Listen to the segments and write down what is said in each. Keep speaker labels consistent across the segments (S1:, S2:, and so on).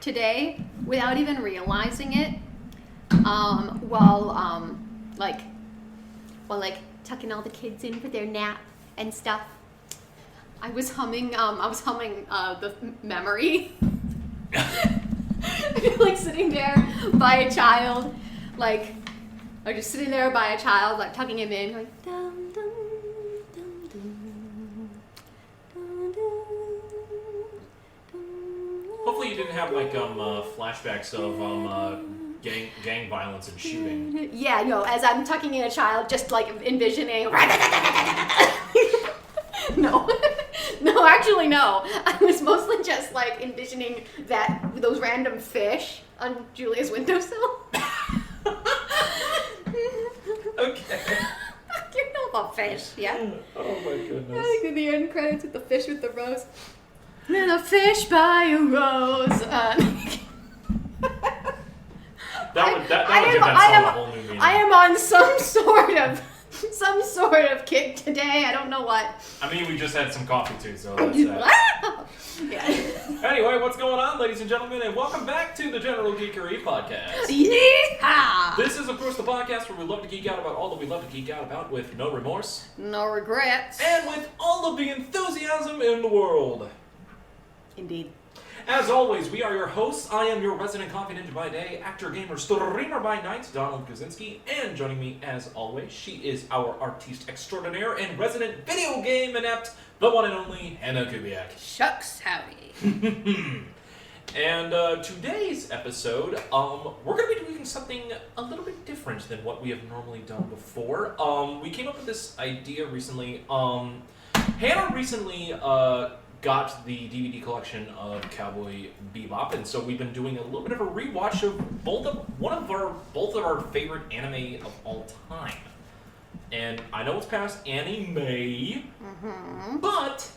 S1: today without even realizing it. While tucking all the kids in for their nap and stuff. I was humming the memory. Like sitting there by a child, tucking him in, like dum dum dum dum dum dum.
S2: Hopefully you didn't have flashbacks of gang violence and shooting.
S1: Yeah, as I'm tucking in a child, just like envisioning. No. No, actually, no. I was mostly just like envisioning those random fish on Julia's windowsill.
S2: Okay.
S1: You know about fish, yeah?
S2: Oh my goodness.
S1: I think the end credits with the fish with the rose. And a fish by a rose.
S2: That would give that song a whole new meaning.
S1: I am on some sort of kick today. I don't know what.
S2: I mean, we just had some coffee too, so that's that.
S1: Yeah.
S2: Anyway, what's going on, ladies and gentlemen, and welcome back to the General Geekery podcast.
S1: Yeehaw!
S2: This is, of course, the podcast where we love to geek out about all that we love to geek out about with no remorse.
S1: No regrets.
S2: And with all of the enthusiasm in the world.
S1: Indeed.
S2: As always, we are your hosts. I am your resident coffee ninja by day, actor, gamer, streamer by night, Donald Kuzinski. And joining me, as always, she is our artiste extraordinaire and resident video game inept, the one and only Hannah Kubiak.
S1: Shucks, howdy.
S2: And today's episode, we're going to be doing something a little bit different than what we have normally done before. We came up with this idea recently. Hannah recently got the DVD collection of Cowboy Bebop, and so we've been doing a little bit of a rewatch of both of our favorite anime of all time. And I know it's past anime, but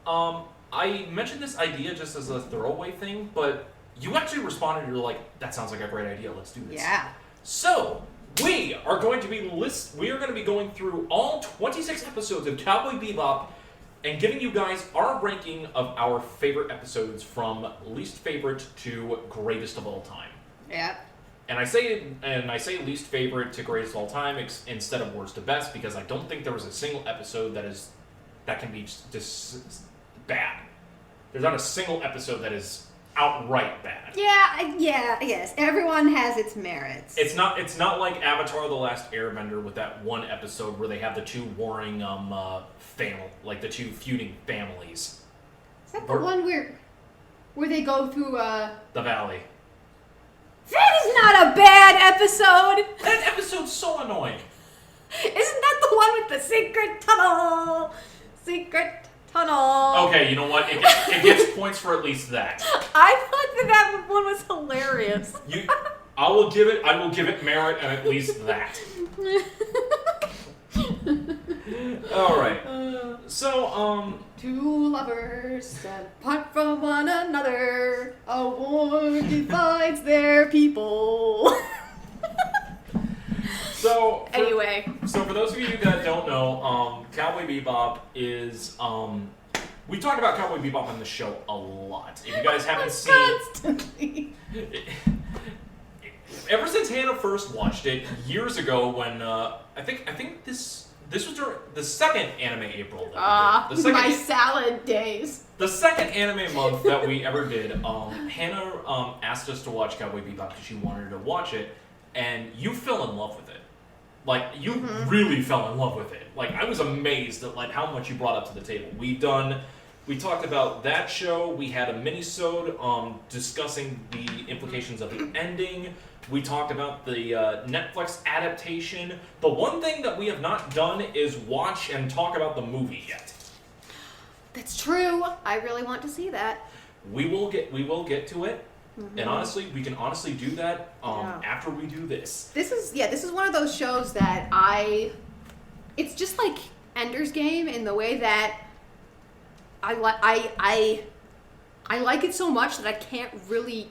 S2: I mentioned this idea just as a throwaway thing, but you actually responded. You're like, "That sounds like a great idea. Let's do this."
S1: Yeah.
S2: So we are going to be going through all 26 episodes of Cowboy Bebop and giving you guys our ranking of our favorite episodes from least favorite to greatest of all time.
S1: Yeah.
S2: And I say least favorite to greatest of all time instead of worst to best, because I don't think there was a single episode that can be just bad. There's not a single episode that is outright bad.
S1: Yes. Everyone has its merits.
S2: It's not like Avatar: The Last Airbender with that one episode where they have the two warring the two feuding families.
S1: Is that the one where they go through
S2: the valley?
S1: That is not a bad episode.
S2: That episode's so annoying.
S1: Isn't that the one with the secret tunnel?
S2: Okay, you know what? It gets points for at least that.
S1: I thought that one was hilarious.
S2: I will give it merit and at least that. All right. So,
S1: two lovers apart from one another, a war divides their people.
S2: So for those of you that don't know, Cowboy Bebop is we talk about Cowboy Bebop on the show a lot. If you guys haven't seen
S1: constantly.
S2: Ever since Hannah first watched it years ago, when I think this was during the second Anime April that we did.
S1: My salad days.
S2: The second anime month that we ever did, Hannah asked us to watch Cowboy Bebop because she wanted to watch it, and you fell in love with it. Like, you really fell in love with it. Like, I was amazed at how much you brought up to the table. We talked about that show. We had a mini-sode discussing the implications of the ending. We talked about the Netflix adaptation. The one thing that we have not done is watch and talk about the movie yet.
S1: That's true. I really want to see that.
S2: We will get to it. And honestly, we can honestly do that after we do this.
S1: This is one of those shows that it's just like Ender's Game in the way that I like it so much that I can't really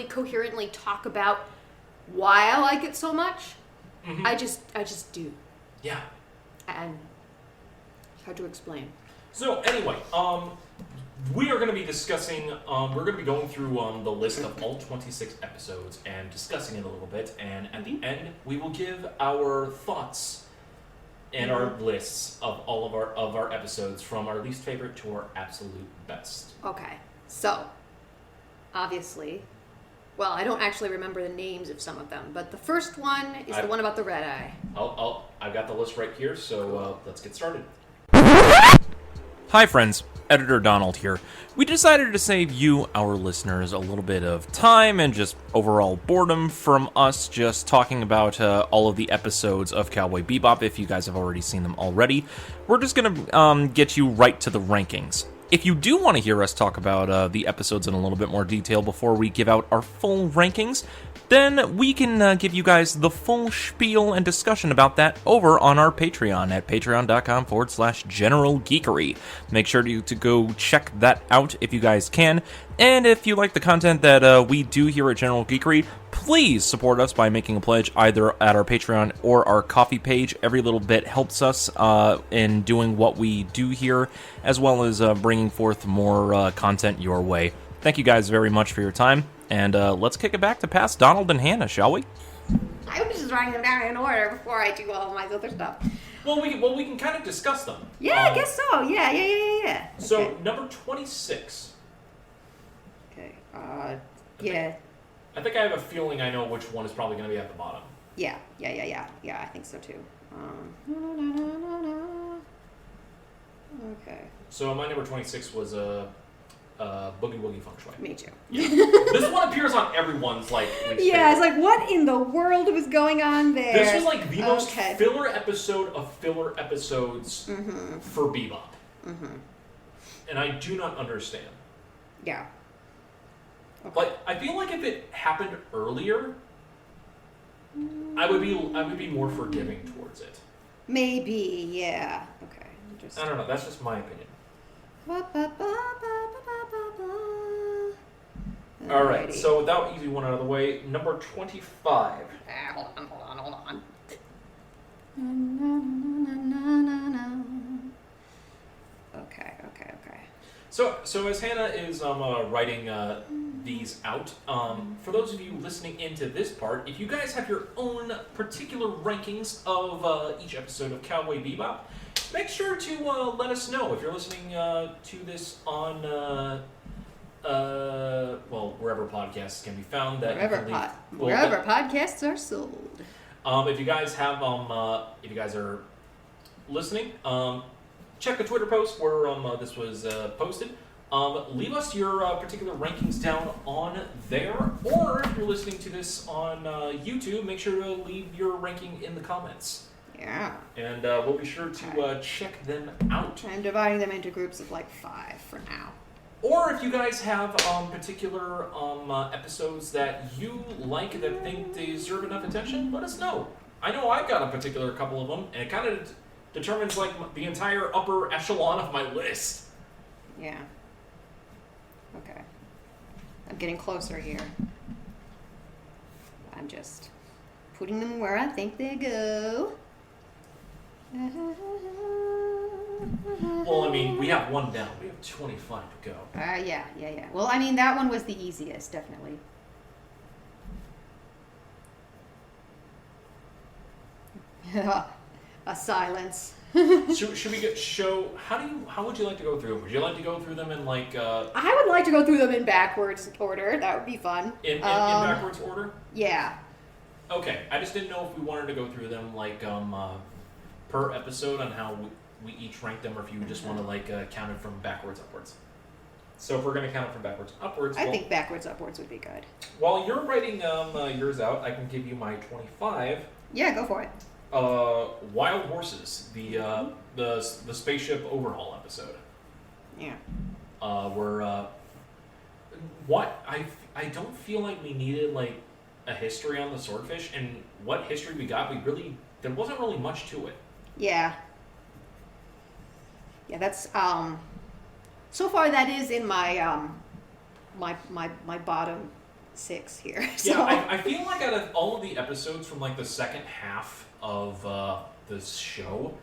S1: coherently talk about why I like it so much. I just do.
S2: Yeah.
S1: And it's hard to explain.
S2: So anyway, we are going to be discussing. We're going to be going through the list of all 26 episodes and discussing it a little bit. And at the end, we will give our thoughts and our lists of all of our episodes, from our least favorite to our absolute best.
S1: Okay, so obviously, well, I don't actually remember the names of some of them, but the first one is the one about the red eye.
S2: I've got the list right here, so let's get started.
S3: Hi friends, Editor Donald here. We decided to save you, our listeners, a little bit of time and just overall boredom from us just talking about all of the episodes of Cowboy Bebop. If you guys have already seen them already, we're just going to get you right to the rankings. If you do want to hear us talk about the episodes in a little bit more detail before we give out our full rankings, then we can give you guys the full spiel and discussion about that over on our Patreon at patreon.com/General Geekery. Make sure to go check that out if you guys can. And if you like the content that we do here at General Geekery, please support us by making a pledge either at our Patreon or our Ko-fi page. Every little bit helps us in doing what we do here, as well as bringing forth more content your way. Thank you guys very much for your time. And let's kick it back to past Donald and Hannah, shall we?
S1: I was just writing them down in order before I do all my other stuff.
S2: Well, we can kind of discuss them.
S1: Yeah, I guess so. Yeah.
S2: So,
S1: Okay.
S2: number 26.
S1: Okay. Yeah.
S2: I think I have a feeling I know which one is probably going to be at the bottom.
S1: Yeah. I think so too. Okay.
S2: So, my number 26 was Boogie Woogie Feng Shui.
S1: Me too.
S2: Yeah. This one appears on everyone's, like, least
S1: Yeah, it's
S2: favorite.
S1: like, what in the world was going on there?
S2: This was, like, the most
S1: Okay.
S2: filler episode of filler episodes for Bebop. And I do not understand.
S1: Yeah. Okay.
S2: Like, I feel like if it happened earlier, I would be more forgiving towards it.
S1: Maybe, yeah. Okay.
S2: I don't know. That's just my opinion. All right. So without easy one out of the way, number 25.
S1: Hold on. Okay.
S2: So as Hannah is writing these out, for those of you listening into this part, if you guys have your own particular rankings of each episode of Cowboy Bebop, make sure to let us know. If you're listening to this on wherever podcasts can be found, that
S1: wherever podcasts are sold.
S2: If you guys have if you guys are listening, check the Twitter post where this was posted. Leave us your particular rankings down on there, or if you're listening to this on YouTube, make sure to leave your ranking in the comments.
S1: Yeah.
S2: And we'll be sure to check them out.
S1: I'm dividing them into groups of like 5 for now.
S2: Or if you guys have particular episodes that you like that think deserve enough attention, let us know. I know I've got a particular couple of them, and it kind of determines like the entire upper echelon of my list.
S1: Yeah. Okay. I'm getting closer here. I'm just putting them where I think they go.
S2: Well, I mean, we have one down. We have 25 to go.
S1: Yeah. Well, I mean, that one was the easiest, definitely. A silence.
S2: Should we show? How would you like to go through them? Would you like to go through them in like?
S1: I would like to go through them in backwards order. That would be fun.
S2: In backwards order?
S1: Yeah.
S2: Okay, I just didn't know if we wanted to go through them like per episode on how we each rank them, or if you just want to like count it from backwards upwards. So if we're going to count it from backwards upwards,
S1: I think backwards upwards would be good.
S2: While you're writing yours out, I can give you my 25.
S1: Yeah, go for it.
S2: Wild Horses, the spaceship overhaul episode.
S1: Yeah.
S2: What I don't feel like we needed like a history on the swordfish, and what history we got, there wasn't really much to it.
S1: Yeah. Yeah, that's so far that is in my my bottom 6 here. So.
S2: Yeah, I feel like out of all of the episodes from like the second half of this show,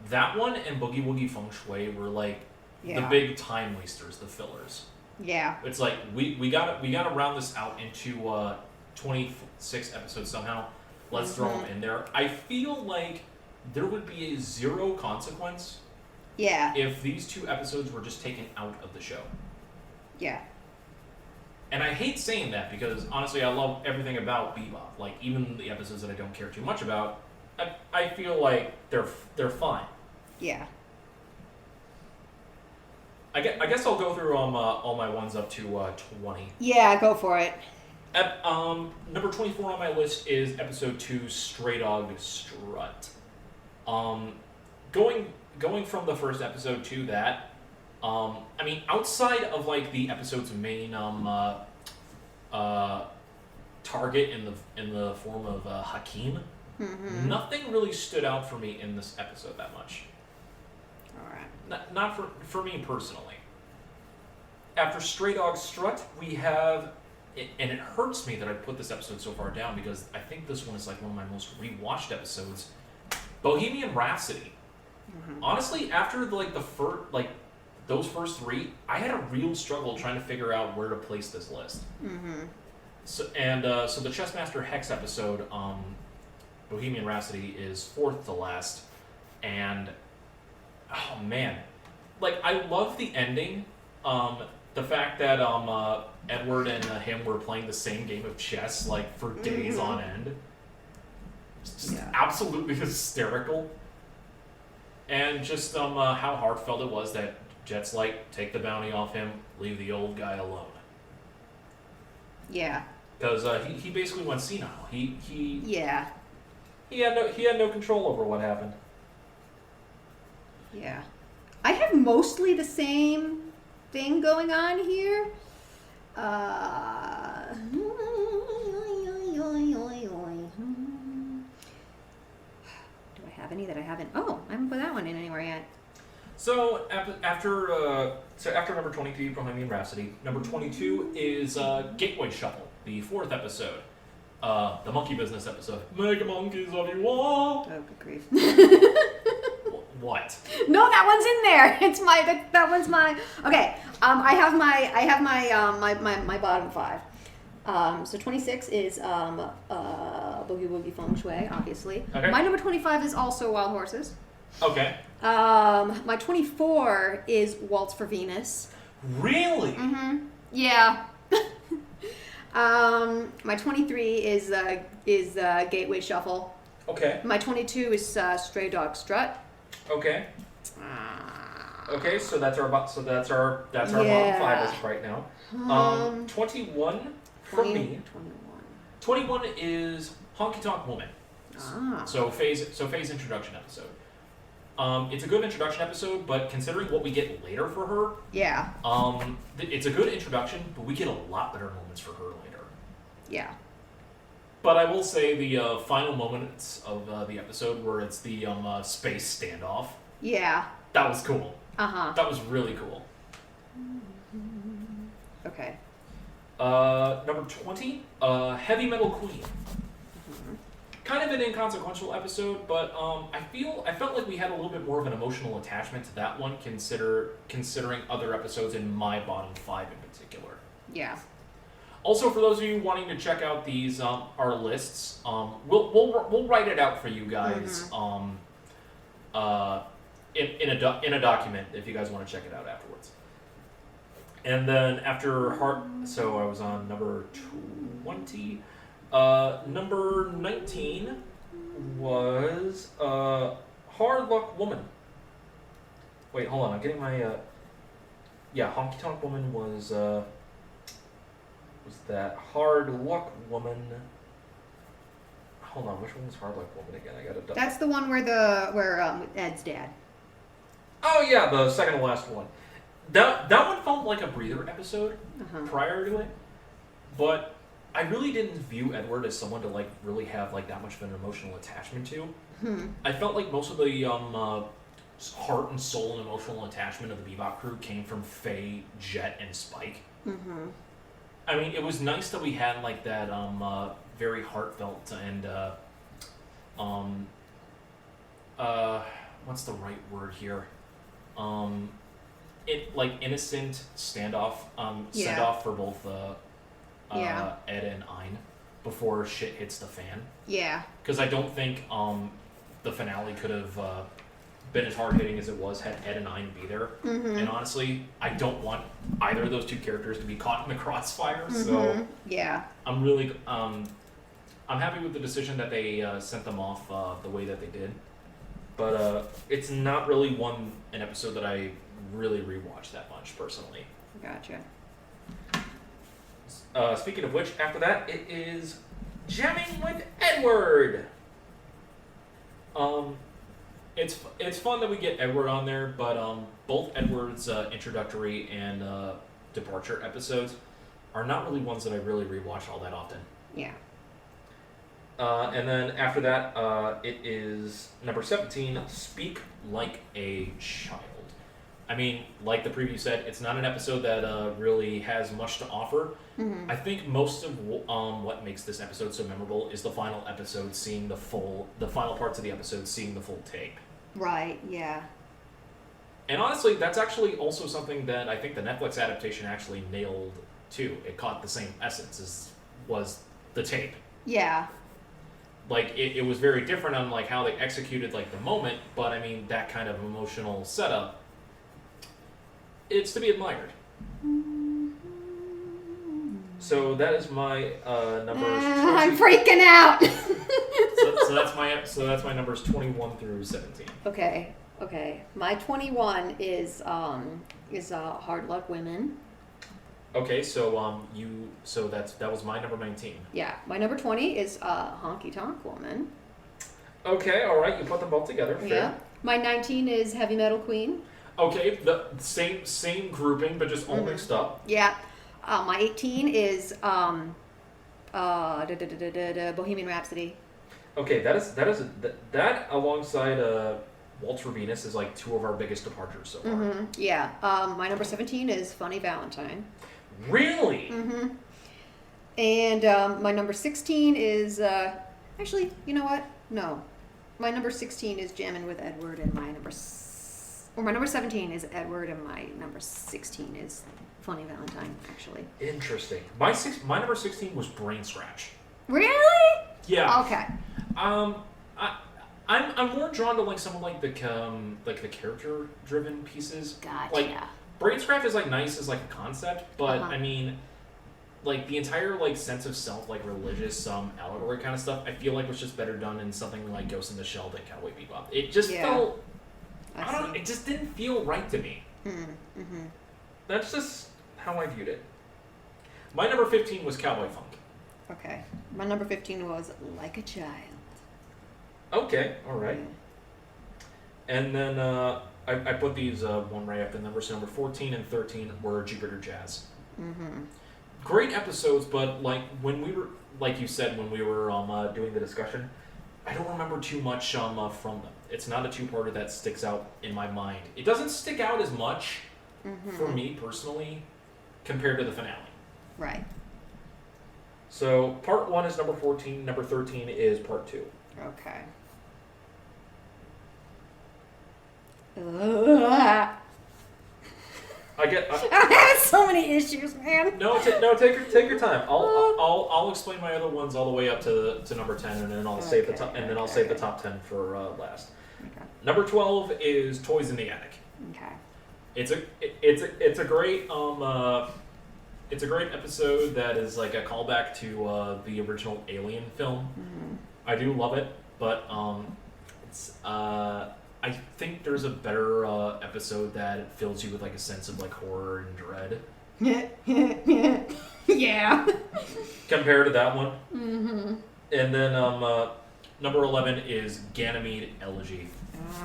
S2: that one and Boogie Woogie Feng Shui were like
S1: Yeah.
S2: The big time wasters, the fillers.
S1: Yeah.
S2: It's like we gotta round this out into 26 episodes somehow. Let's throw them in there. I feel like there would be a zero consequence
S1: Yeah.
S2: if these 2 episodes were just taken out of the show.
S1: Yeah.
S2: And I hate saying that because honestly, I love everything about Bebop. Like even the episodes that I don't care too much about, I feel like they're fine.
S1: Yeah.
S2: I guess I'll go through all my ones up to 20.
S1: Yeah, go for it.
S2: Number 24 on my list is episode 2, Stray Dog Strut. Going from the first episode to that, I mean, outside of like the episode's main target in the form of Hakim, nothing really stood out for me in this episode that much.
S1: All right.
S2: Not for me personally. After Stray Dog Strut, we have, and it hurts me that I put this episode so far down because I think this one is like one of my most rewatched episodes, Bohemian Rhapsody. Honestly, after like those first 3, I had a real struggle trying to figure out where to place this list. So the Chessmaster Hex episode, Bohemian Rhapsody, is 4th to last, and oh man, like I love the ending. The fact that Edward and him were playing the same game of chess like for days on end. It's just absolutely hysterical. And just how heartfelt it was that Jet's like, take the bounty off him, leave the old guy alone.
S1: Yeah.
S2: Because he basically went senile. He had no control over what happened.
S1: Yeah. I have mostly the same thing going on here. Do I have any that I haven't? Oh, I haven't put that one in anywhere yet.
S2: So after number 22, Bohemian Rhapsody, number 22 is Gateway Shuffle, the 4th episode, the monkey business episode. Make monkeys of you all.
S1: Oh, good grief.
S2: What?
S1: No, that one's in there. It's my that one's my. Okay. I have my bottom 5. So 26 is Boogie Woogie Feng Shui, obviously.
S2: Okay.
S1: My number 25 is also Wild Horses.
S2: Okay.
S1: My 24 is Waltz for Venus.
S2: Really?
S1: Yeah. My 23 is Gateway Shuffle.
S2: Okay.
S1: My 22 is Stray Dog Strut.
S2: Okay. Okay, so that's our bottom 5 as of right now. 21 for me. 21 is Honky Tonk Woman. So Faye's introduction episode. It's a good introduction episode, but considering what we get later for her, it's a good introduction, but we get a lot better moments for her later.
S1: Yeah.
S2: But I will say the final moments of the episode where it's the space standoff.
S1: Yeah.
S2: That was cool.
S1: Uh-huh.
S2: That was really cool.
S1: Okay.
S2: Number 20, Heavy Metal Queen. Kind of an inconsequential episode, but I felt like we had a little bit more of an emotional attachment to that one, considering other episodes in my bottom 5 in particular.
S1: Yeah.
S2: Also, for those of you wanting to check out these our lists, we'll write it out for you guys in a document if you guys want to check it out afterwards. And then after so I was on number 20. Number 19 was Hard Luck Woman. Wait, hold on. I'm getting my Honky Tonk Woman was that Hard Luck Woman. Hold on, which one was Hard Luck Woman again? I gotta.
S1: That's the one where Ed's dad.
S2: Oh yeah, the second to last one. That one felt like a breather episode prior to it, but I really didn't view Edward as someone to like really have like that much of an emotional attachment to. I felt like most of the heart and soul and emotional attachment of the Bebop crew came from Faye, Jet, and Spike. I mean, it was nice that we had like that very heartfelt and what's the right word here? innocent standoff,
S1: Yeah.
S2: send-off for both
S1: Yeah.
S2: Ed and Ein before shit hits the fan.
S1: Yeah.
S2: Because I don't think the finale could have been as hard-hitting as it was had Ed and Ein be there.
S1: Mm-hmm.
S2: And honestly, I don't want either of those two characters to be caught in the crossfire.
S1: Mm-hmm.
S2: So
S1: Yeah.
S2: I'm really I'm happy with the decision that they sent them off the way that they did. But it's not really an episode that I really rewatch that much personally.
S1: Gotcha.
S2: Speaking of which, after that, it is Jamming with Edward. It's fun that we get Edward on there, but both Edward's introductory and departure episodes are not really ones that I really rewatch all that often.
S1: Yeah.
S2: And then after that, it is number 17, Speak Like a Child. I mean, like the preview said, it's not an episode that really has much to offer.
S1: Mm-hmm.
S2: I think most of what makes this episode so memorable is the final episode, the final parts of the episode, seeing the full tape.
S1: Right, yeah.
S2: And honestly, that's actually also something that I think the Netflix adaptation actually nailed too. It caught the same essence was the tape.
S1: Yeah.
S2: Like it was very different on like how they executed like the moment, but I mean that kind of emotional setup, it's to be admired. So that is my numbers.
S1: I'm freaking out.
S2: so that's my numbers 21 through 17.
S1: Okay. My 21 is Hard Luck Women.
S2: Okay, so that was my number 19.
S1: Yeah. My number 20 is Honky Tonk Woman.
S2: Okay, all right, you put them both together. Fair.
S1: Yeah. My 19 is Heavy Metal Queen.
S2: Okay, the same grouping, but just all mixed up.
S1: Yeah. My 18 is Bohemian Rhapsody.
S2: Okay, that alongside Walter Venus is like two of our biggest departures so far.
S1: Mm-hmm. Yeah. My number 17 is Funny Valentine.
S2: Really?
S1: Mm-hmm. And my number 16 is actually, you know what? No. My number 16 is Jammin' with Edward, and my number 17 is Edward, and my number 16 is Funny Valentine, actually.
S2: Interesting. My number 16 was Brain Scratch.
S1: Really?
S2: Yeah.
S1: Okay.
S2: I'm more drawn to like some of like the character driven pieces.
S1: Gotcha.
S2: Like Brain Scratch is like nice as like a concept, but
S1: Uh-huh.
S2: I mean, like the entire like sense of self, like religious allegory kind of stuff, I feel like was just better done in something like Ghost in the Shell than Cowboy Bebop. It just felt, I don't know, it just didn't feel right to me.
S1: Mm-hmm.
S2: That's just how I viewed it. My number 15 was Cowboy Funk.
S1: Okay. My number 15 was Like a Child.
S2: Okay, all right. And then I put these one right after the number. So number 14 and 13 were Jupiter Jazz.
S1: Mm-hmm.
S2: Great episodes, but like when we were, like you said, when we were doing the discussion, I don't remember too much from them. It's not a two-parter that sticks out in my mind. It doesn't stick out as much for me personally compared to the finale.
S1: Right.
S2: So part 1 is number 14. Number 13 is part 2.
S1: Okay. I have so many issues, man.
S2: No, take your time. I'll explain my other ones all the way up to number 10, and then I'll save the top, and then I'll save the top 10 for last.
S1: Okay.
S2: Number 12 is Toys in the Attic.
S1: Okay.
S2: It's a great episode that is like a callback to the original Alien film.
S1: Mm-hmm.
S2: I do love it, but it's I think there's a better episode that fills you with like a sense of like horror and dread.
S1: Yeah.
S2: Compared to that one.
S1: Mm-hmm.
S2: And then number 11 is Ganymede Elegy.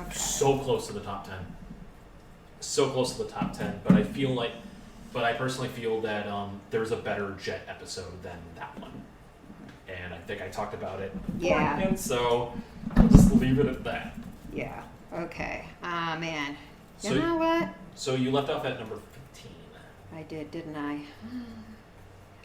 S1: Okay.
S2: So close to the top 10. So close to the top 10, but I personally feel that there's a better Jet episode than that one. And I think I talked about it beforehand,
S1: Yeah.
S2: so I'll just leave it at that.
S1: Yeah. Okay. Ah, man.
S2: So-
S1: You know what?
S2: So you left off at number 15.
S1: I did, didn't I?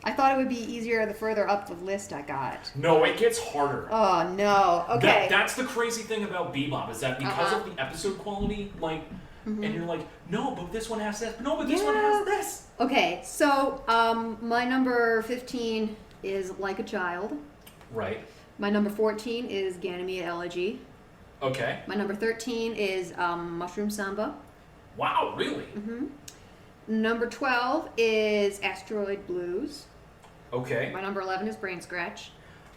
S1: I thought it would be easier the further up the list I got.
S2: No, it gets harder.
S1: Oh, no. Okay.
S2: That's the crazy thing about Bebop, is that because
S1: Uh-huh.
S2: of the episode quality, like, and you're like, no, but this one has this. No, but this one has this.
S1: Okay, so my number 15 is Like a Child.
S2: Right.
S1: My number 14 is Ganymede Elegy.
S2: Okay.
S1: My number 13 is Mushroom Samba.
S2: Wow, really?
S1: Mm-hmm. Number 12 is Asteroid Blues.
S2: Okay.
S1: My number 11 is Brain Scratch.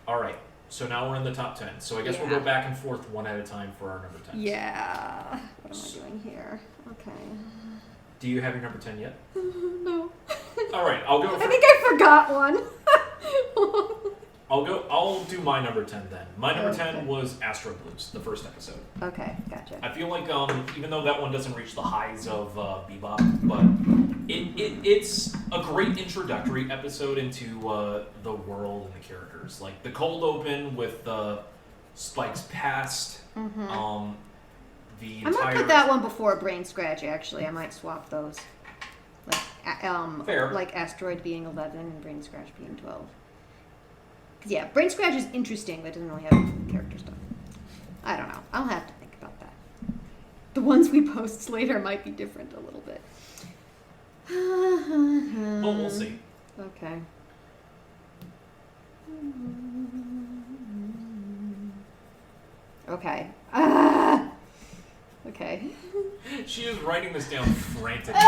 S2: All right. So now we're in the top 10. So I guess we'll go back and forth one at a time for our number 10.
S1: Yeah. What am I doing here? Okay.
S2: Do you have your number 10 yet?
S1: No.
S2: All right, I'll go.
S1: I think I forgot one.
S2: I'll do my number 10 then. My number
S1: Okay.
S2: 10 was Astro Blues, the first episode.
S1: Okay, gotcha.
S2: I feel like even though that one doesn't reach the highs of Bebop, but it's a great introductory episode into the world and the characters. Like the cold open with Spike's past.
S1: Mm-hmm.
S2: The
S1: I might put that one before Brain Scratch. Actually, I might swap those. Like
S2: Fair.
S1: Like Asteroid being 11 and Brain Scratch being 12. 'Cause yeah, Brain Scratch is interesting, but doesn't really have character stuff. I don't know. I'll have to think about that. The ones we post later might be different a little bit.
S2: Well, we'll see.
S1: Okay. Okay. Okay.
S2: She is writing this down frantically.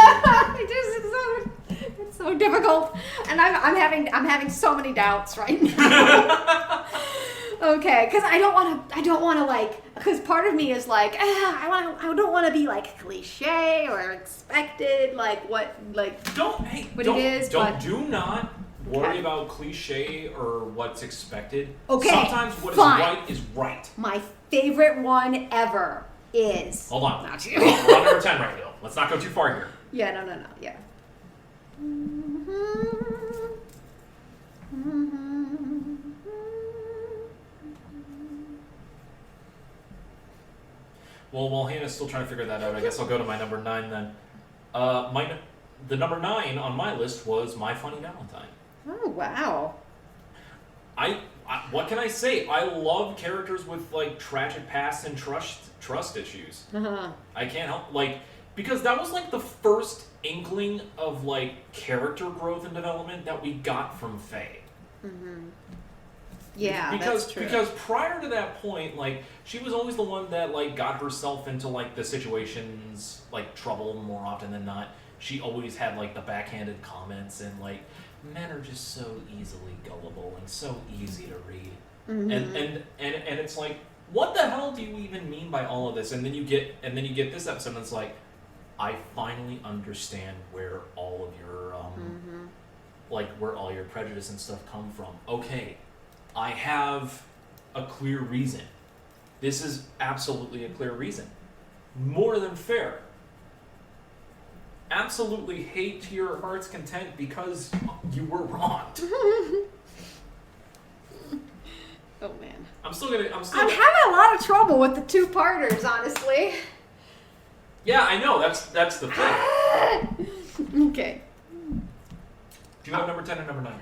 S1: It's so difficult, and I'm having so many doubts right now. Okay, because I don't want to like, because part of me is like, I don't want to be like cliche or expected, like what it is.
S2: Do not worry
S1: Okay.
S2: about cliche or what's expected.
S1: Okay,
S2: Sometimes what
S1: fine.
S2: is right.
S1: My favorite one ever is.
S2: Hold on.
S1: Not
S2: We're on number 10 right now. Let's not go too far here.
S1: Yeah, no, yeah.
S2: Well, while Hannah's still trying to figure that out, I guess I'll go to my number 9 then. The number 9 on my list was My Funny Valentine.
S1: Oh wow.
S2: I what can I say? I love characters with like tragic pasts and trust issues.
S1: Uh-huh.
S2: I can't help because that was like the first inkling of like character growth and development that we got from Faye.
S1: Mm-hmm. Yeah,
S2: because
S1: that's true.
S2: because prior to that point, like she was always the one that like got herself into like the situations like trouble more often than not. She always had like the backhanded comments and like men are just so easily gullible and so easy to read.
S1: Mm-hmm.
S2: And it's like, what the hell do you even mean by all of this? And then you get this episode and it's like, I finally understand where all of your like where all your prejudice and stuff come from. Okay, I have a clear reason. This is absolutely a clear reason. More than fair. Absolutely hate to your heart's content because you were wronged.
S1: Oh man.
S2: I'm
S1: having a lot of trouble with the two-parters, honestly.
S2: Yeah, I know. That's the thing.
S1: Okay.
S2: Do you have number 10 or number 9?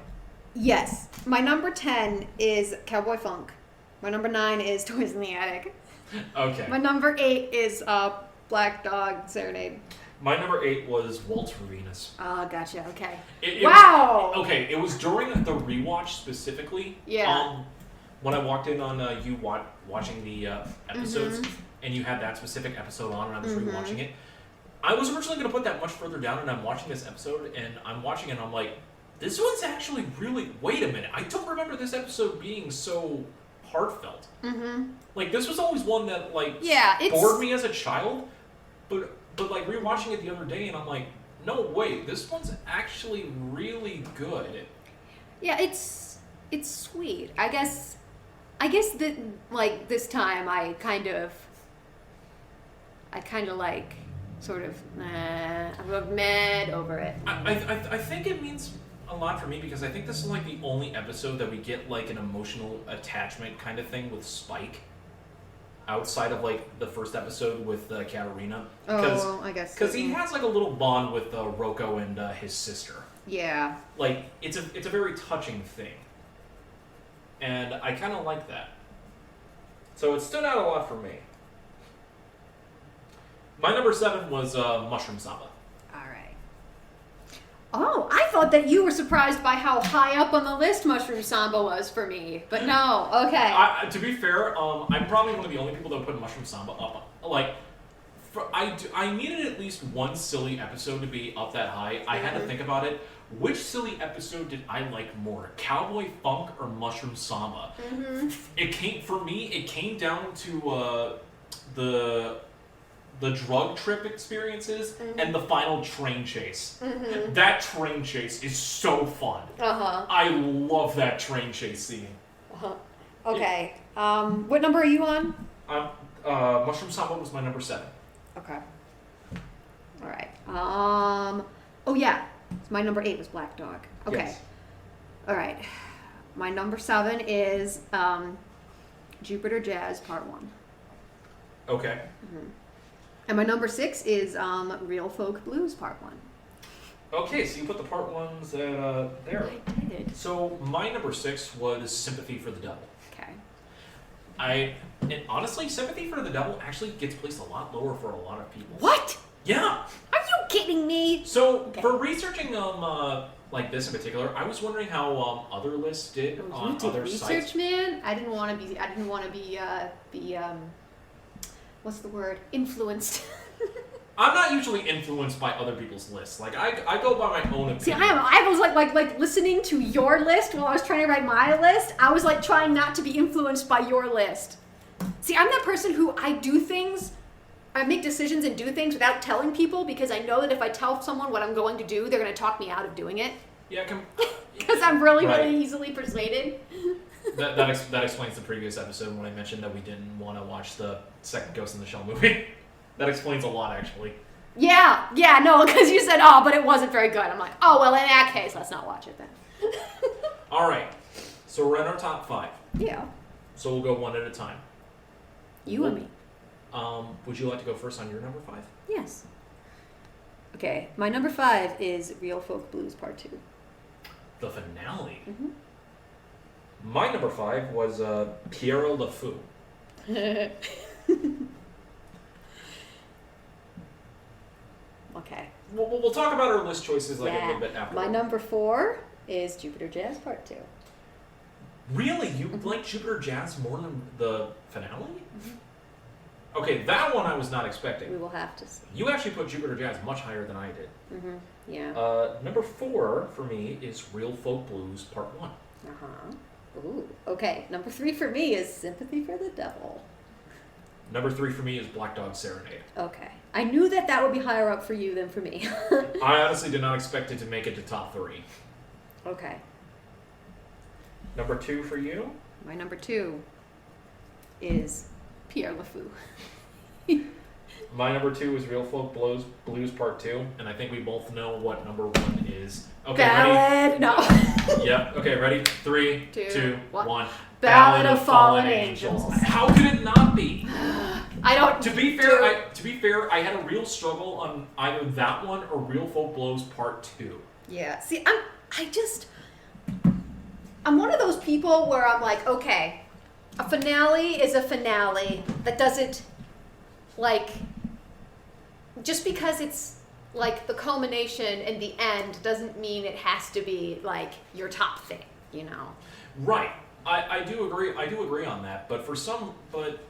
S1: Yes. My number 10 is Cowboy Funk. My number 9 is Toys in the Attic.
S2: Okay.
S1: My number 8 is Black Dog Serenade.
S2: My number 8 was Waltz for Venus.
S1: Oh, gotcha. Okay.
S2: Wow! It was during the rewatch specifically.
S1: Yeah.
S2: When I walked in on you watching the episodes, and you had that specific episode on, and I was rewatching it, I was originally going to put that much further down, and I'm watching this episode, and I'm watching it, and I'm like, this one's actually really... Wait a minute. I don't remember this episode being so heartfelt. Mm-hmm. Like, this was always one that, like, bored me as a child, but like, rewatching it the other day, and I'm like, no, wait, this one's actually really good.
S1: Yeah, it's sweet. I guess that, like, this time I kind of like, sort of, I'm mad over it.
S2: I think it means a lot for me because I think this is like the only episode that we get like an emotional attachment kind of thing with Spike, outside of like the first episode with Katarina.
S1: Oh, I guess
S2: because he has like a little bond with Rocco and his sister.
S1: Yeah.
S2: Like it's a very touching thing, and I kind of like that. So it stood out a lot for me. My number 7 was Mushroom Samba.
S1: All right. Oh, I thought that you were surprised by how high up on the list Mushroom Samba was for me, but no. Okay.
S2: To be fair, I'm probably one of the only people that put Mushroom Samba up. Like, I needed at least one silly episode to be up that high. I had to think about it. Which silly episode did I like more, Cowboy Funk or Mushroom Samba? Mm-hmm. It came down to the drug trip experiences and the final train chase. Mm-hmm. That train chase is so fun. I love that train chase scene.
S1: Okay. What number are you on?
S2: Mushroom Samba was my number 7.
S1: Okay. All right. Oh yeah. My number 8 was Black Dog. Okay.
S2: Yes.
S1: All right. My number 7 is Jupiter Jazz Part 1.
S2: Okay.
S1: Mm-hmm. And my number 6 is Real Folk Blues Part 1.
S2: Okay, so you put the Part 1s there.
S1: I did.
S2: So my number 6 was Sympathy for the Devil.
S1: Okay.
S2: And honestly, Sympathy for the Devil actually gets placed a lot lower for a lot of people.
S1: What?
S2: Yeah.
S1: Are you kidding me?
S2: So for researching like this in particular, I was wondering how other lists did on other
S1: research,
S2: sites.
S1: Man. I didn't want to be what's the word? Influenced.
S2: I'm not usually influenced by other people's lists. Like I go by my own opinion.
S1: See, I was like listening to your list while I was trying to write my list. I was like trying not to be influenced by your list. See, I'm that person who I make decisions and do things without telling people because I know that if I tell someone what I'm going to do, they're going to talk me out of doing it.
S2: Yeah,
S1: because I'm really easily persuaded.
S2: That explains the previous episode when I mentioned that we didn't want to watch the second Ghost in the Shell movie. That explains a lot, actually.
S1: Yeah, no, because you said, oh, but it wasn't very good. I'm like, oh, well, in that case, let's not watch it then.
S2: All right, so we're in our top 5.
S1: Yeah.
S2: So we'll go one at a time.
S1: You and me.
S2: Would you like to go first on your number 5?
S1: Yes. Okay, my number 5 is Real Folk Blues Part 2.
S2: The finale?
S1: Mm-hmm.
S2: My number 5 was Piero Le Fou.
S1: Okay.
S2: We'll talk about our list choices a little bit after.
S1: My number 4 is Jupiter Jazz Part 2.
S2: Really? You like Jupiter Jazz more than the finale? Mm-hmm. Okay, that one I was not expecting.
S1: We will have to see.
S2: You actually put Jupiter Jazz much higher than I did.
S1: Mm-hmm. Yeah.
S2: Number 4 for me is Real Folk Blues Part 1.
S1: Uh-huh. Ooh. Okay. Number 3 for me is Sympathy for the Devil.
S2: Number 3 for me is Black Dog Serenade.
S1: Okay. I knew that would be higher up for you than for me.
S2: I honestly did not expect it to make it to top 3.
S1: Okay.
S2: Number 2 for you?
S1: My number 2 is Pierre Le Fou.
S2: My number 2 is Real Folk Blues Part 2, and I think we both know what number 1 is. Okay,
S1: Ballad.
S2: ready?
S1: No.
S2: Yep. Okay, ready? 3, 2, 1.
S1: Ballad of Fallen Angels.
S2: How could it not be?
S1: I don't.
S2: To be fair, I had a real struggle on either that one or Real Folk Blues Part 2.
S1: Yeah. See, I'm one of those people where I'm like, okay, a finale is a finale that doesn't, like, just because it's like the culmination and the end doesn't mean it has to be like your top thing, you know?
S2: Right. I do agree on that, but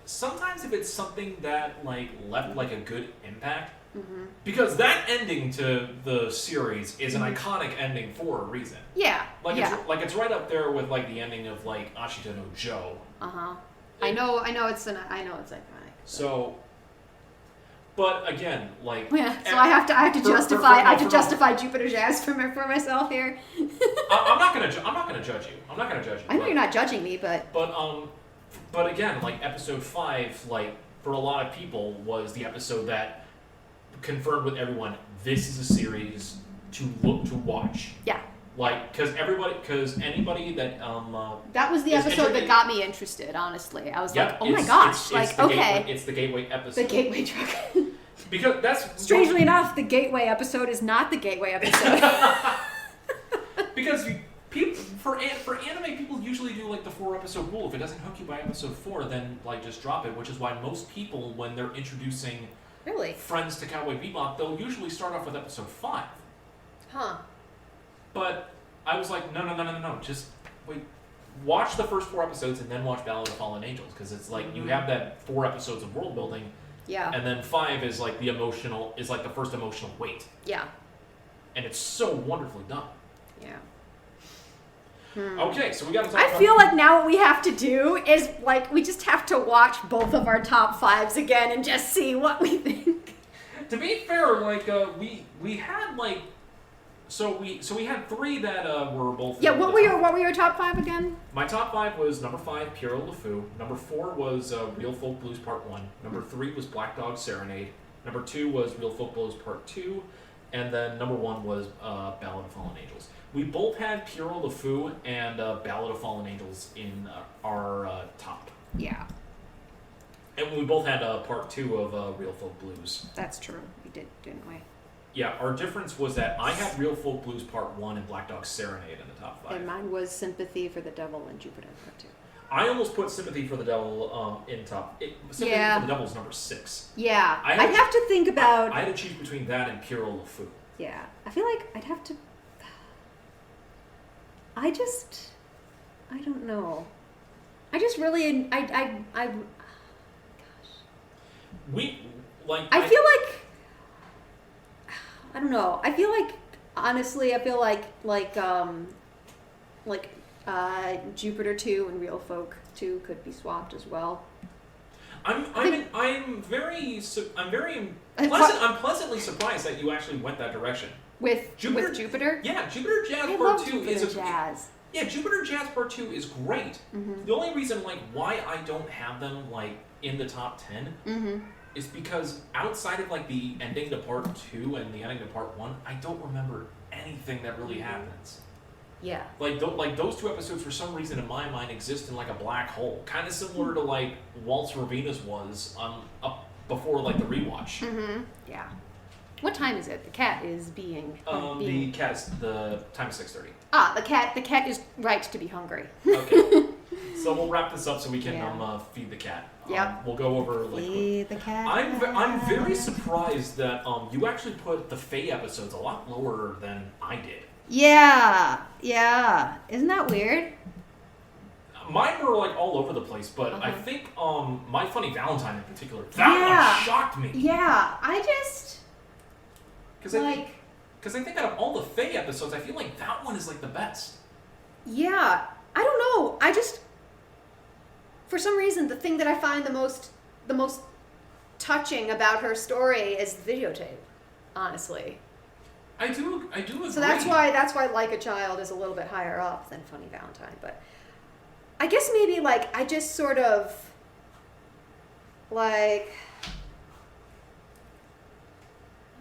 S2: sometimes if it's something that like left like a good impact, mm-hmm. because that ending to the series is an iconic ending for a reason.
S1: Yeah.
S2: It's right up there with like the ending of like Ashita no Joe.
S1: Uh-huh. I know it's iconic.
S2: So but again, like
S1: yeah, so I have to justify Jupiter Jazz for myself here.
S2: I'm not gonna judge you.
S1: I know you're not judging me, but
S2: again, like episode 5, like for a lot of people was the episode that confirmed with everyone this is a series to watch.
S1: Yeah.
S2: Like, because anybody that
S1: that was the episode that got me interested. Honestly, I was like, oh my gosh,
S2: it's the gateway episode.
S1: The gateway drug.
S2: Because that's
S1: strangely enough, the gateway episode is not the gateway episode.
S2: Because for anime, people usually do like the 4-episode rule. If it doesn't hook you by episode 4, then like just drop it. Which is why most people, when they're introducing
S1: Really?
S2: friends to Cowboy Bebop, they'll usually start off with episode 5.
S1: Huh.
S2: But I was like, no, just wait. Watch the first 4 episodes and then watch Ballad of Fallen Angels, because it's like you have that 4 episodes of world building,
S1: Yeah.
S2: and then 5 is like the first emotional weight,
S1: Yeah.
S2: and it's so wonderfully done.
S1: Yeah.
S2: Okay, so we got to talk
S1: I
S2: about...
S1: feel like now what we have to do is, like, we just have to watch both of our top 5s again and just see what we think.
S2: To be fair, like, we had, like... So we had 3 that were both...
S1: Yeah, what were your top 5 again?
S2: My top 5 was number 5, Pierrot LeFou. Number 4 was Real Folk Blues Part 1. Number 3 was Black Dog Serenade. Number 2 was Real Folk Blues Part 2. And then number 1 was Ballad of Fallen Angels. We both had Pierrot LeFou and Ballad of Fallen Angels in our top.
S1: Yeah.
S2: And we both had Part 2 of Real Folk Blues.
S1: That's true. We did, didn't we?
S2: Yeah, our difference was that I had Real Folk Blues Part 1 and Black Dog Serenade in the top 5.
S1: And mine was Sympathy for the Devil and Jupiter Part 2.
S2: I almost put Sympathy for the Devil in top. Sympathy for the Devil is number 6.
S1: Yeah. I'd have to think about...
S2: I had to choose between that and Pierrot LeFou.
S1: Yeah. I feel like I'd have to... I don't know. I just really... gosh. I feel like... I don't know. I feel like, honestly, Jupiter 2 and Real Folk 2 could be swapped as well.
S2: I'm pleasantly surprised that you actually went that direction.
S1: With Jupiter?
S2: Yeah, Jupiter Jazz
S1: I
S2: Part
S1: love
S2: 2 is
S1: Jupiter Jazz.
S2: Yeah, Jupiter Jazz Part 2 is great.
S1: Mm-hmm.
S2: The only reason why I don't have them in the top 10 is because outside of the ending to Part 2 and the ending to Part 1, I don't remember anything that really happens.
S1: Yeah.
S2: Those 2 episodes for some reason in my mind exist in a black hole. Kind of similar to Waltz for Venus was up before the rewatch.
S1: Mm-hmm. Yeah. What time is it? The cat is being...
S2: The cat is... The time is 6:30.
S1: Ah, the cat is right to be hungry.
S2: Okay. So we'll wrap this up so we can feed the cat.
S1: Yep.
S2: We'll go over
S1: feed the cat.
S2: I'm very surprised that you actually put the Faye episodes a lot lower than I did.
S1: Yeah. Isn't that weird?
S2: Mine were all over the place, but I think My Funny Valentine in particular, that one shocked me.
S1: Yeah, I just...
S2: Because I think out of all the Faye episodes, I feel like that one is the best.
S1: Yeah, I don't know. I just, for some reason, the thing that I find the most touching about her story is the videotape. Honestly,
S2: I do agree.
S1: So that's why Like a Child is a little bit higher up than Funny Valentine. But I guess maybe I just sort of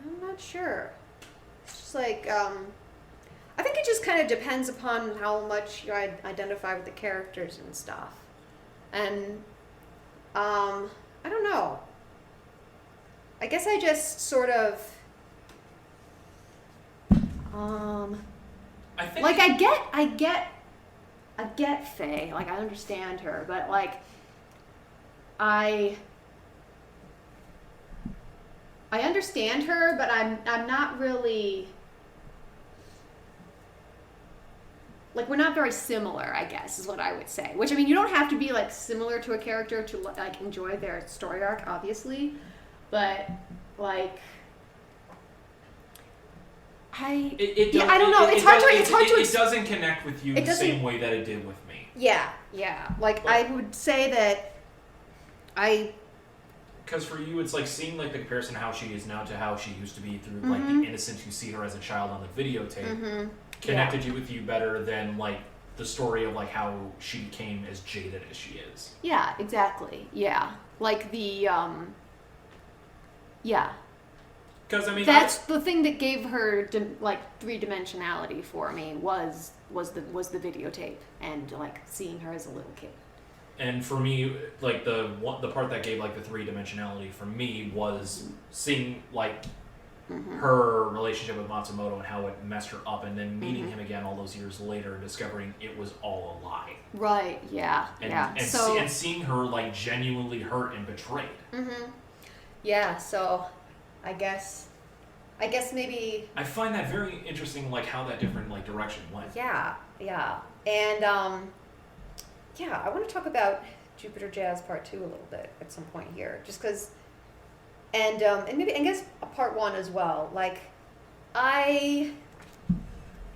S1: I'm not sure. It's just I think it just kind of depends upon how much you identify with the characters and stuff. And, I don't know. I guess I just sort of,
S2: I think
S1: I get Faye. I understand her, but I understand her, but I'm not really we're not very similar, I guess, is what I would say. Which, I mean, you don't have to be similar to a character to enjoy their story arc, obviously, but I don't know.
S2: It doesn't connect with you the same way that it did with me.
S1: Yeah. I would say that
S2: because for you, it's seeing the comparison of how she is now to how she used to be through the innocence you see her as a child on the videotape connected with you better than the story of how she became as jaded as she is.
S1: Yeah, exactly. Yeah, Because I mean, that's the thing that gave her three-dimensionality for me was the videotape and seeing her as a little kid.
S2: And for me, the part that gave the three-dimensionality for me was seeing her relationship with Matsumoto and how it messed her up, and then meeting him again all those years later and discovering it was all a lie.
S1: Right. Yeah.
S2: And seeing her genuinely hurt and betrayed.
S1: Yeah, so I guess maybe
S2: I find that very interesting, like how that different like direction went.
S1: yeah. And yeah, I want to talk about Jupiter Jazz Part 2 a little bit at some point here, just because, and maybe I guess a Part 1 as well. Like, I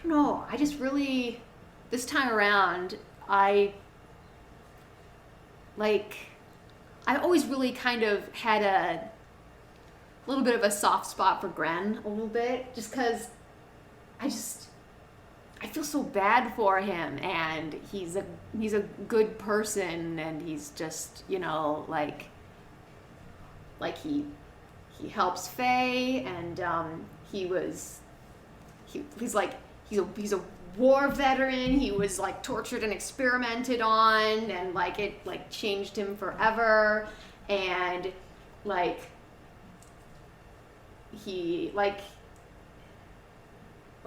S1: don't know. I just really this time around I always really kind of had a little bit of a soft spot for Gren a little bit, just because I feel so bad for him, and he's a good person, and he's just, you know, like he helps Faye, and he's a war veteran. He was like tortured and experimented on, and like it like changed him forever, and like he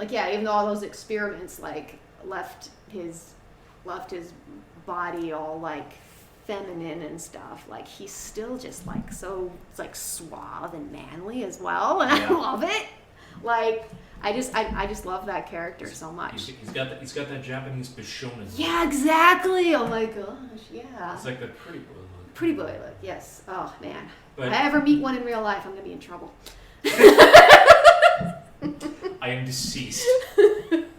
S1: yeah, even though all those experiments like left his body all like feminine and stuff, like he's still just like so like suave and manly as well, and I love it. Like I just love that character so much.
S2: He's got that Japanese Bishonen.
S1: Yeah, exactly. Oh my gosh, yeah.
S2: It's like the pretty boy look.
S1: Pretty boy look, yes. Oh man.
S2: But
S1: if I ever meet one in real life, I'm gonna be in trouble.
S2: I am deceased.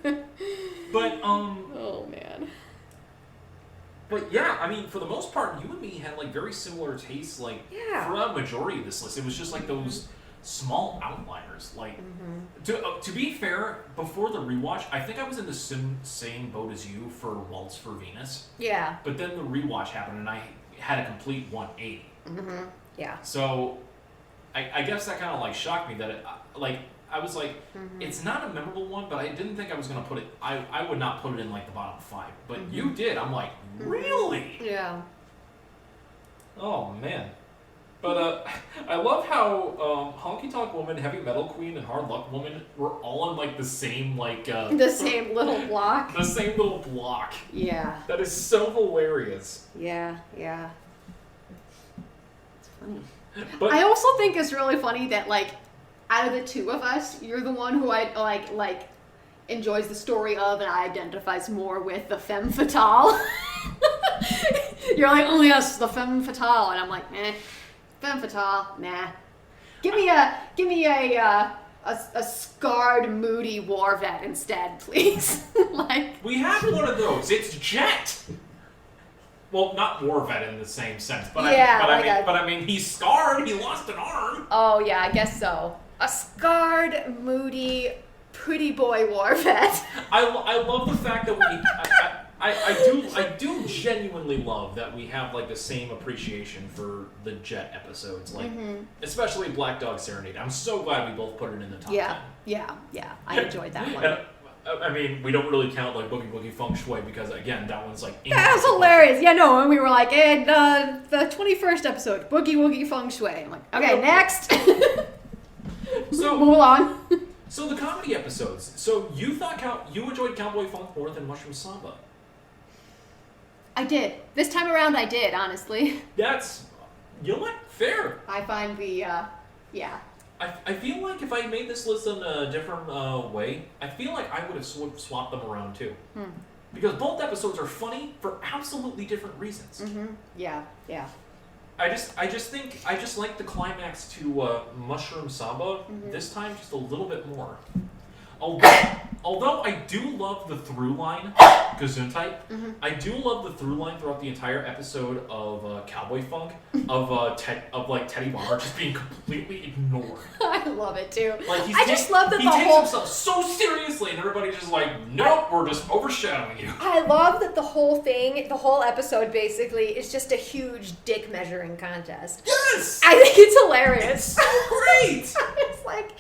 S2: But
S1: oh man.
S2: But yeah, I mean, for the most part, you and me had like very similar tastes. Like for a majority of this list, it was just like those small outliners. Like to be fair, before the rewatch, I think I was in the same boat as you for Waltz for Venus.
S1: Yeah.
S2: But then the rewatch happened, and I had a complete 180.
S1: Yeah.
S2: So I guess that kind of like shocked me that it, like. I was like, it's not a memorable one, but I didn't think I was going to put it, I would not put it in like the bottom 5, but you did. I'm like, really?
S1: Yeah.
S2: Oh, man. But I love how Honky Tonk Woman, Heavy Metal Queen, and Hard Luck Woman were all in like the same like...
S1: the same little block?
S2: The same little block.
S1: Yeah.
S2: That is so hilarious.
S1: Yeah. It's funny.
S2: But
S1: I also think it's really funny that like, out of the two of us, you're the one who I like enjoys the story of and identifies more with the femme fatale. You're like, oh yes, the femme fatale, and I'm like, femme fatale, nah. Give me a scarred, moody war vet instead, please. Like
S2: we have one of those. It's Jet. Well, not war vet in the same sense, but I mean, he's scarred. He lost an arm.
S1: Oh yeah, I guess so. A scarred, moody, pretty boy war vet.
S2: I love the fact that I do genuinely love that we have like the same appreciation for the Jet episodes, like especially Black Dog Serenade. I'm so glad we both put it in the top 10.
S1: Yeah. I enjoyed that one.
S2: And, I mean, we don't really count like Boogie Woogie Feng Shui because again, that one's like
S1: that was hilarious. Yeah, no, and we were like, and the 21st episode, Boogie Woogie Feng Shui. I'm like, okay, next.
S2: So
S1: move along.
S2: So the comedy episodes. So you thought you enjoyed Cowboy Funk more than Mushroom Samba?
S1: I did. This time around, I did. Honestly.
S2: That's, you know what? Fair.
S1: I find the
S2: I feel like if I made this list in a different way, I feel like I would have swapped them around too. Because both episodes are funny for absolutely different reasons.
S1: Yeah.
S2: I just think I just like the climax to Mushroom Samba this time just a little bit more. Although I do love the through line, Gesundheit, I do love the through line throughout the entire episode of Cowboy Funk of Teddy Bomber just being completely ignored.
S1: I love it too.
S2: Like
S1: I just love that
S2: he takes himself so seriously, and everybody's just like, nope, we're just overshadowing you.
S4: I love that the whole episode basically is just a huge dick measuring contest.
S2: Yes!
S4: I think it's hilarious.
S2: So great!
S4: It's like,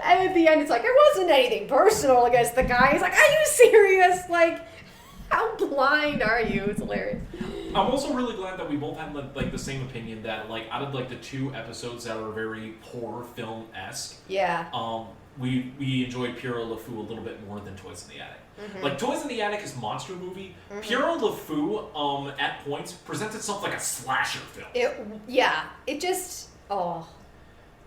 S4: and at the end, it's like, it wasn't anything personal against the guy. He's like, are you serious? Like, how blind are you? It's hilarious.
S2: I'm also really glad that we both had like the same opinion that like out of like the two episodes that are very horror film-esque, we enjoyed Pierrot Le Fou a little bit more than Toys in the Attic. Like Toys in the Attic is a monster movie. Pierrot Le Fou at points presents itself like a slasher film.
S4: It just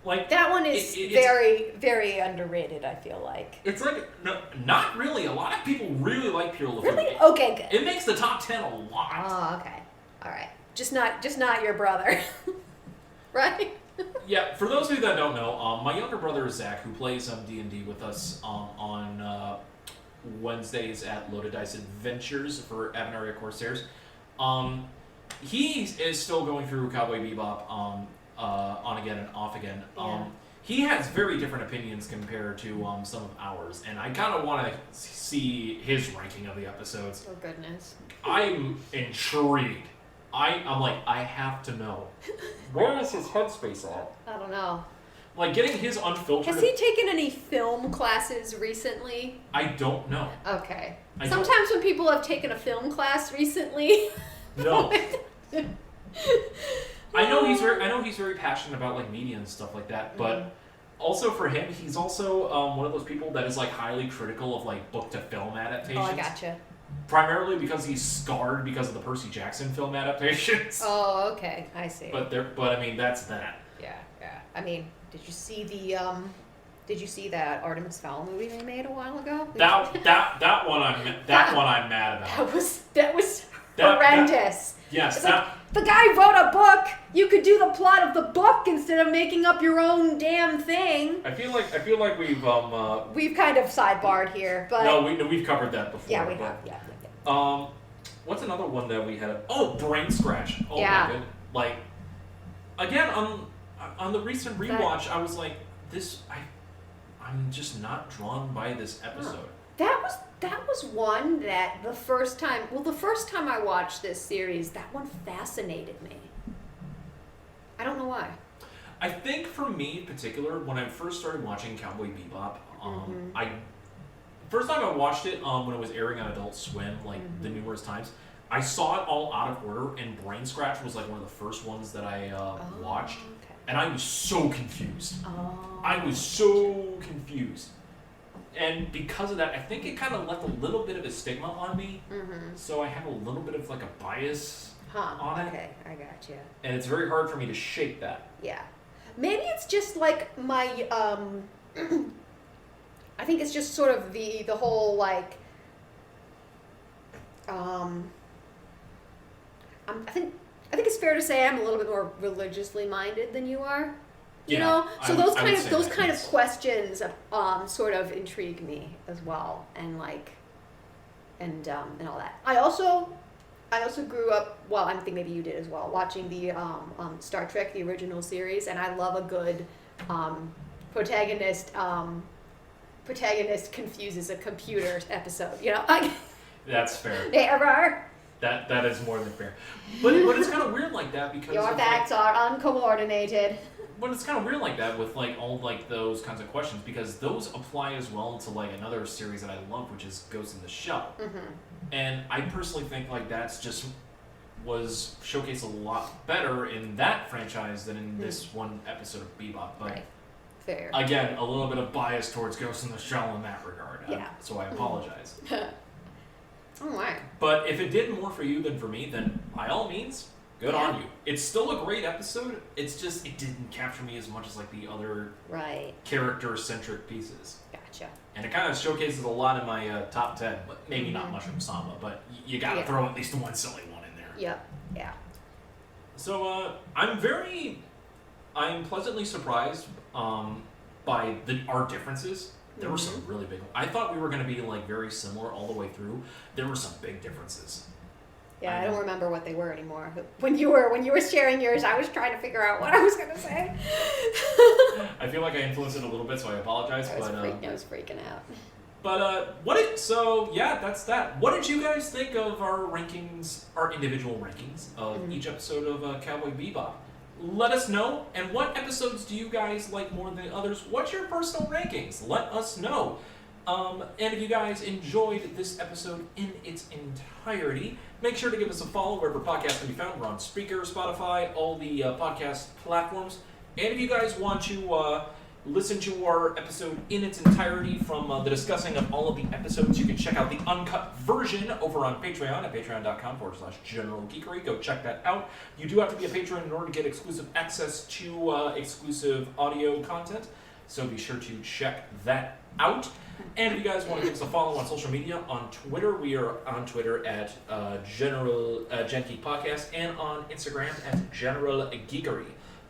S2: Like
S4: That one is
S2: it's
S4: very, very underrated, I feel like.
S2: It's like no, not really. A lot of people really like Pure LaFood.
S4: Really? Okay, good.
S2: It makes the top 10 a lot.
S4: Oh, okay. All right. Just not your brother. Right?
S2: Yeah, for those of you that don't know, my younger brother is Zach, who plays D&D with us on Wednesdays at Loaded Dice Adventures for Avenaria Corsairs. He is still going through Cowboy Bebop on again and off again.
S4: Yeah.
S2: He has very different opinions compared to some of ours, and I kind of want to see his ranking of the episodes.
S4: Oh, goodness.
S2: I'm intrigued. I'm like, I have to know. Where is his headspace at?
S4: I don't know.
S2: Like, getting his unfiltered...
S4: Has he taken any film classes recently?
S2: I don't know.
S4: Okay.
S2: I don't-
S4: Sometimes when people have taken a film class recently...
S2: No. I know he's very passionate about, like, media and stuff like that, but also for him, he's also one of those people that is, like, highly critical of, like, book-to-film adaptations.
S4: Oh, I gotcha.
S2: Primarily because he's scarred because of the Percy Jackson film adaptations.
S4: Oh, okay. I see.
S2: But I mean, that's that.
S4: Yeah. I mean, did you see that Artemis Fowl movie they made a while ago?
S2: That one I'm mad about.
S4: That was
S2: That-
S4: horrendous.
S2: Yes,
S4: It's like, the guy wrote a book. You could do the plot of the book instead of making up your own damn thing.
S2: I feel like we've
S4: We've kind of sidebarred here, but
S2: no, we've covered that before.
S4: yeah, we
S2: but,
S4: have. Yeah.
S2: What's another one that we had? Oh, Brain Scratch. Oh
S4: Yeah.
S2: my goodness. Like, again on the recent rewatch, I was like, I'm just not drawn by this episode.
S4: That was one that the first time I watched this series, that one fascinated me. I don't know why.
S2: I think for me in particular, when I first started watching Cowboy Bebop, first time I watched it when it was airing on Adult Swim, like the numerous times, I saw it all out of order, and Brain Scratch was like one of the first ones that I watched,
S4: Okay.
S2: and I was so confused.
S4: Oh.
S2: I was so confused. And because of that, I think it kind of left a little bit of a stigma on me.
S4: Mm-hmm.
S2: So I have a little bit of like a bias on it.
S4: Okay, I got you.
S2: And it's very hard for me to shake that.
S4: Yeah. Maybe it's just like my I think it's just sort of the whole like I think it's fair to say I'm a little bit more religiously minded than you are. You
S2: Yeah,
S4: know, so
S2: I would say
S4: those
S2: that,
S4: kind of
S2: yes.
S4: questions sort of intrigue me as well, and like, and all that. I also grew up. Well, I think maybe you did as well, watching the Star Trek, the original series, and I love a good protagonist confuses a computer episode. You know, like
S2: That's fair.
S4: error.
S2: That is more than fair. But it's kind of weird like that because
S4: Your
S2: of,
S4: facts are uncoordinated.
S2: But it's kind of weird like that with like all like those kinds of questions because those apply as well to like another series that I love, which is Ghost in the Shell.
S4: Mm-hmm.
S2: And I personally think like that's just was showcased a lot better in that franchise than in this one episode of Bebop. But
S4: Right. Fair.
S2: again, a little bit of bias towards Ghost in the Shell in that regard.
S4: Yeah.
S2: So I apologize.
S4: All right.
S2: But if it did more for you than for me, then by all means, good
S4: Yeah.
S2: on you. It's still a great episode. It's just it didn't capture me as much as like the other
S4: Right.
S2: character-centric pieces.
S4: Gotcha.
S2: And it kind of showcases a lot in my top 10, but maybe not Mushroom Samba, but you gotta
S4: Yeah.
S2: throw at least one silly one in there.
S4: Yep. Yeah.
S2: So I'm pleasantly surprised by our differences. There were some really big. I thought we were going to be like very similar all the way through. There were some big differences.
S4: Yeah, I don't remember what they were anymore. When you were sharing yours, I was trying to figure out what I was gonna say.
S2: I feel like I influenced it a little bit, so I apologize.
S4: I was freaking out.
S2: But that's that. What did you guys think of our rankings, our individual rankings of each episode of Cowboy Bebop? Let us know. And what episodes do you guys like more than others? What's your personal rankings? Let us know. And if you guys enjoyed this episode in its entirety, make sure to give us a follow wherever podcasts can be found. We're on Spreaker, Spotify, all the podcast platforms. And if you guys want to listen to our episode in its entirety from the discussing of all of the episodes, you can check check out the uncut version over on Patreon at patreon.com/generalgeekery. Go check that out. You do have to be a patron in order to get exclusive access to exclusive audio content, so be sure to check that out. And if you guys want to give us a follow on social media, on Twitter, we are on Twitter at Gen Geek Podcast, and on Instagram at General Geekery.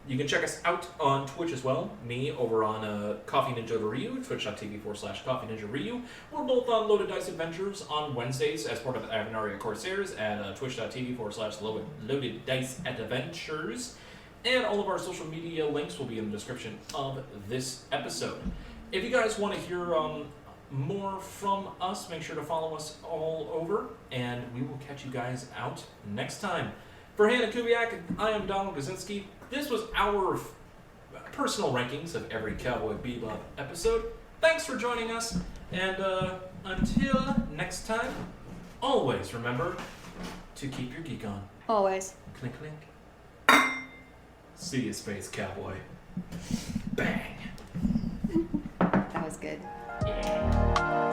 S2: You can check us out on Twitch as well. Me over on Coffee Ninja Ryu, twitch.tv/Coffee Ninja Ryu. We're both on Loaded Dice Adventures on Wednesdays as part of Avenaria Corsairs at twitch.tv/Loaded Dice Adventures. And all of our social media links will be in the description of this episode. If you guys want to hear more from us, make sure to follow us all over, and we will catch you guys out next time. For Hannah Kubiak, I am Donald Gazinski. This was our personal rankings of every Cowboy Bebop episode. Thanks for joining us, and until next time, always remember to keep your geek on.
S1: Always.
S2: Clink, clink. See you, Space Cowboy. Bang.
S1: That was good.
S2: Yeah.